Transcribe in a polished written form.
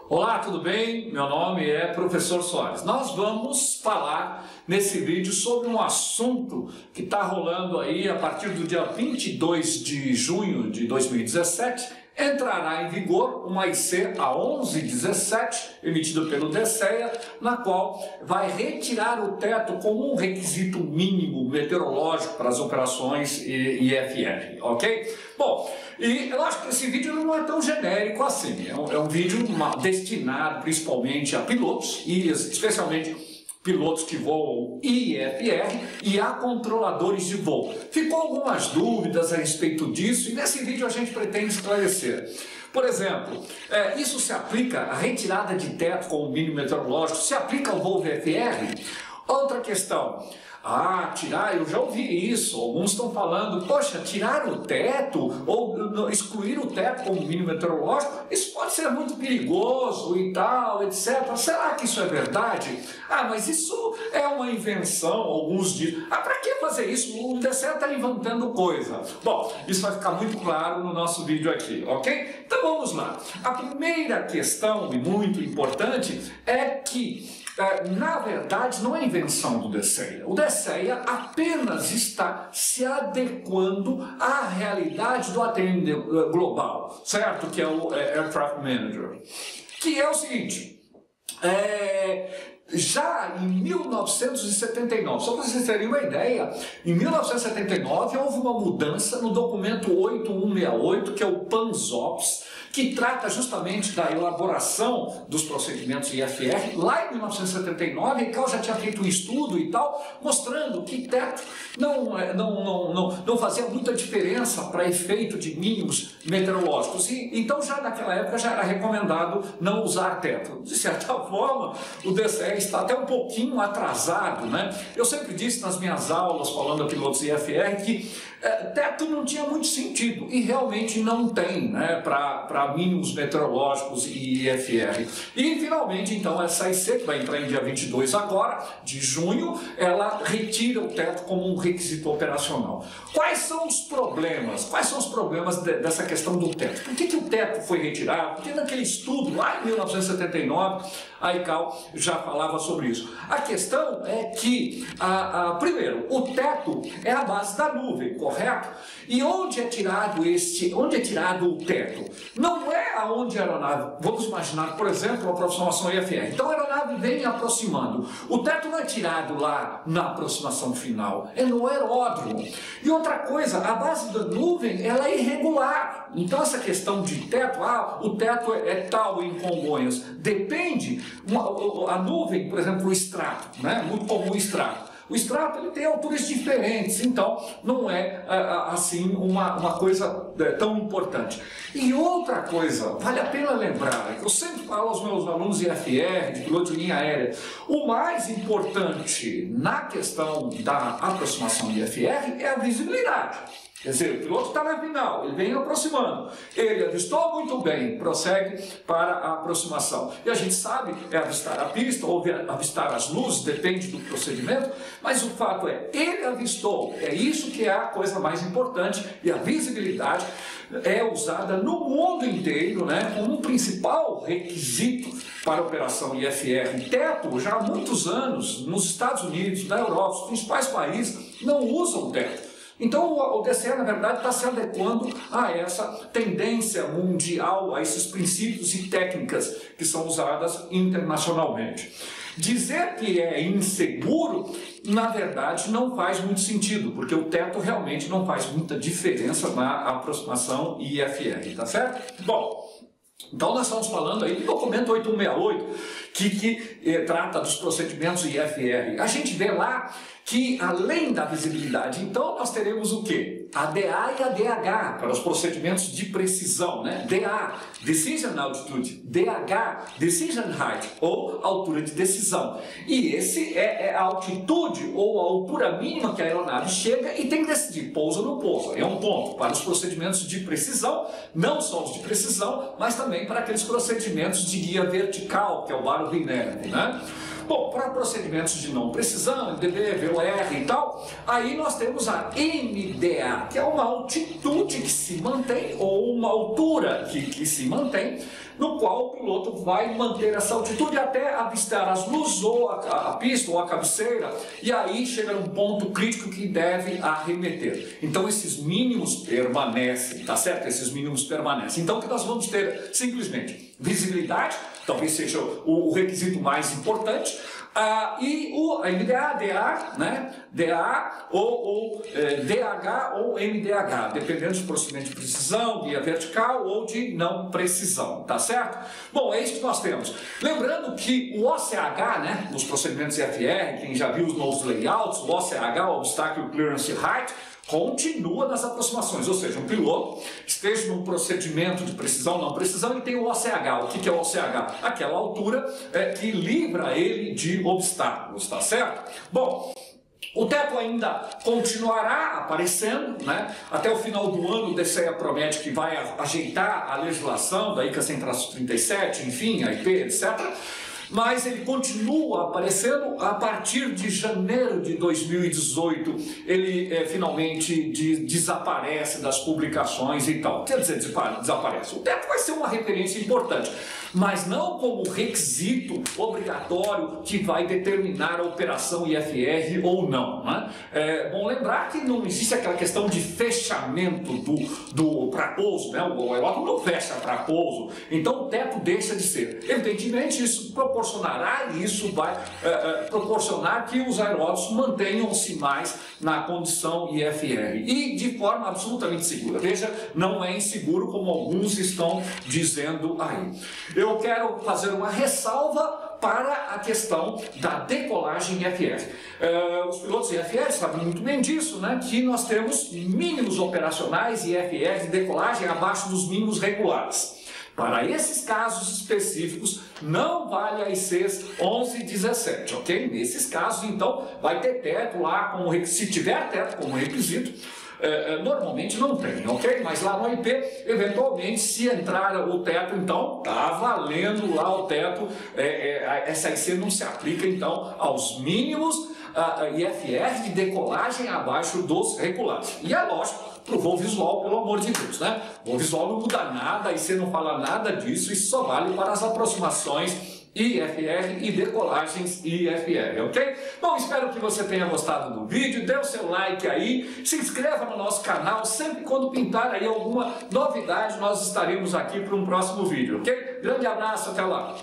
Olá, tudo bem? Meu nome é Professor Soares. Nós vamos falar nesse vídeo sobre um assunto que está rolando aí a partir do dia 22 de junho de 2017. Entrará em vigor uma IC a 1117, emitida pelo DSEA, na qual vai retirar o teto como um requisito mínimo meteorológico para as operações IFR, ok? Bom, e eu acho que esse vídeo não é tão genérico assim, é um vídeo destinado principalmente a pilotos, e especialmente pilotos que voam IFR e a controladores de voo. Ficou algumas dúvidas a respeito disso e nesse vídeo a gente pretende esclarecer. Por exemplo, isso se aplica à retirada de teto com o mínimo meteorológico, se aplica ao voo VFR? Outra questão. Tirar, eu já ouvi isso, alguns estão falando, poxa, tirar o teto ou excluir o teto como mínimo meteorológico, isso pode ser muito perigoso e tal, etc. Será que isso é verdade? Mas isso é uma invenção, alguns dizem. Para que fazer isso? O DSEA está inventando coisa. Bom, isso vai ficar muito claro no nosso vídeo aqui, ok? Então vamos lá. A primeira questão, e muito importante, é que na verdade, não é invenção do DSEA. O DSEA apenas está se adequando à realidade do ATM global, certo? Que é o Air Traffic Manager. Que é o seguinte, já em 1979, só para vocês terem uma ideia, em 1979 houve uma mudança no documento 8168, que é o PANSOPS, que trata justamente da elaboração dos procedimentos IFR. Lá em 1979, a ICAO já tinha feito um estudo e tal, mostrando que teto não fazia muita diferença para efeito de mínimos meteorológicos. E, então, já naquela época, já era recomendado não usar teto. De certa forma, o DSEA está até um pouquinho atrasado, né? Eu sempre disse nas minhas aulas, falando a pilotos IFR, que teto não tinha muito sentido, e realmente não tem, né, para mínimos meteorológicos e IFR. E finalmente, então, essa IC, que vai entrar em dia 22 agora, de junho, ela retira o teto como um requisito operacional. Quais são os problemas? Quais são os problemas dessa questão do teto? Por que o teto foi retirado? Porque naquele estudo, lá em 1979, a ICAO já falava sobre isso. A questão é que, primeiro, o teto é a base da nuvem, correto? E onde é tirado o teto? Não é aonde a aeronave, vamos imaginar, por exemplo, a aproximação IFR. Então a aeronave vem aproximando. O teto não é tirado lá na aproximação final, é no aeródromo. E outra coisa, a base da nuvem, ela é irregular. Então essa questão de teto, o teto é tal em Congonhas, depende, a nuvem, por exemplo, o estrato, né? Muito comum o estrato. O estrato ele tem alturas diferentes, então não é assim uma coisa tão importante. E outra coisa, vale a pena lembrar, eu sempre falo aos meus alunos IFR, de piloto de linha aérea, o mais importante na questão da aproximação IFR é a visibilidade. Quer dizer, o piloto está na final, ele vem aproximando, ele avistou muito bem, prossegue para a aproximação. E a gente sabe, avistar a pista ou avistar as luzes, depende do procedimento, mas o fato é, ele avistou, é isso que é a coisa mais importante, e a visibilidade é usada no mundo inteiro, né, como um principal requisito para a operação IFR. Teto, já há muitos anos, nos Estados Unidos, na Europa, os principais países não usam teto. Então o DSEA, na verdade, está se adequando a essa tendência mundial, a esses princípios e técnicas que são usadas internacionalmente. Dizer que é inseguro, na verdade, não faz muito sentido, porque o teto realmente não faz muita diferença na aproximação IFR, tá certo? Bom, então nós estamos falando aí do documento 8168, que trata dos procedimentos IFR. A gente vê lá que, além da visibilidade, então nós teremos o quê? A DA e a DH, para os procedimentos de precisão, né? DA, Decision Altitude, DH, Decision Height, ou altura de decisão. E esse é a altitude ou a altura mínima que a aeronave chega e tem que decidir, pousa ou não pousa. É um ponto para os procedimentos de precisão, não só os de precisão, mas também para aqueles procedimentos de guia vertical, que é o barro inerte, né? Bom, para procedimentos de não precisão, MDB, VOR e tal, aí nós temos a MDA, que é uma altitude que se mantém, ou uma altura que se mantém, no qual o piloto vai manter essa altitude até avistar as luzes, ou a pista, ou a cabeceira, e aí chega num ponto crítico que deve arremeter. Então esses mínimos permanecem, tá certo? Esses mínimos permanecem. Então o que nós vamos ter? Simplesmente visibilidade, talvez seja o requisito mais importante, e o MDA, DA, né? DA ou DH ou MDH, dependendo do procedimento de precisão, via vertical ou de não precisão, tá certo? Bom, é isso que nós temos. Lembrando que o OCH, né, nos procedimentos IFR, quem já viu os novos layouts, o OCH, o Obstacle Clearance Height, continua nas aproximações, ou seja, um piloto esteja num procedimento de precisão, não precisão, e tem o OCH. O que é o OCH? Aquela altura que livra ele de obstáculos, tá certo? Bom, o teto ainda continuará aparecendo, né? Até o final do ano o DCEA promete que vai ajeitar a legislação da ICA 100-37, enfim, a IP, etc., mas ele continua aparecendo a partir de janeiro de 2018. Ele finalmente desaparece das publicações e tal. Quer dizer, desaparece. O teto vai ser uma referência importante, mas não como requisito obrigatório que vai determinar a operação IFR ou não, né? É bom lembrar que não existe aquela questão de fechamento do para pouso, né? O aeródromo não fecha para pouso, então o teto deixa de ser. Evidentemente, isso proporcionará, e isso vai proporcionar que os aeródromos mantenham-se mais na condição IFR e de forma absolutamente segura. Veja, não é inseguro como alguns estão dizendo aí. Eu quero fazer uma ressalva para a questão da decolagem IFR. Os pilotos IFR sabem muito bem disso, né? Que nós temos mínimos operacionais IFR de decolagem abaixo dos mínimos regulares. Para esses casos específicos, não vale a ICs 11 e 17, ok? Nesses casos, então, vai ter teto lá, se tiver teto como requisito. Normalmente não tem, ok? Mas lá no IP, eventualmente, se entrar o teto, então tá valendo lá o teto. Essa IC não se aplica, então, aos mínimos IFR de decolagem abaixo dos regulares. E é lógico, para o voo visual, pelo amor de Deus, né? O voo visual não muda nada, a IC não fala nada disso, isso só vale para as aproximações IFR e decolagens IFR, ok? Bom, espero que você tenha gostado do vídeo, dê o seu like aí, se inscreva no nosso canal, sempre quando pintar aí alguma novidade, nós estaremos aqui para um próximo vídeo, ok? Grande abraço, até lá!